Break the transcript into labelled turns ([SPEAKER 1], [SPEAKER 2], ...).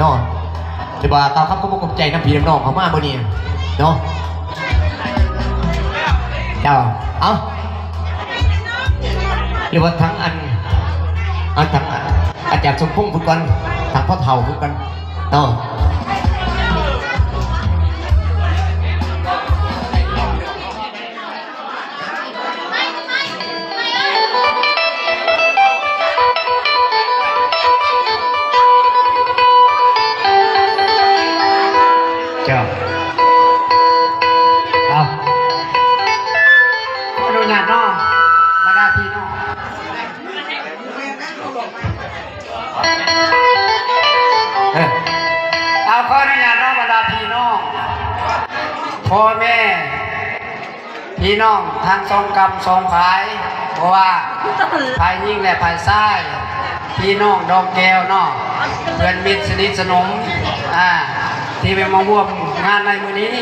[SPEAKER 1] เนาะจะว่าตามคำก็มุกใจน้ำพี่น้ำน้องเขามาบ่เนี่ยเนาะเจ้าเอาเรียกว่าทั้งอันทั้งอาจารย์สมพงษ์พุทธกันทั้งพ่อเฒ่าพุทธกันเนาะเจ้าเอาขอดูหน้าน้องบรรดาพี่น้องเอาขออนุญาตน้องบรรดาพี่น้องพ่อแม่พี่น้องทางทรงกรรมทรงขายเพราะว่าภายยิ่งและภายซ้ายพี่น้องดอกแก้วเนาะเพื่อนมิตรสนิทสนมที่ไปมาร่วมงานในมื้อนี้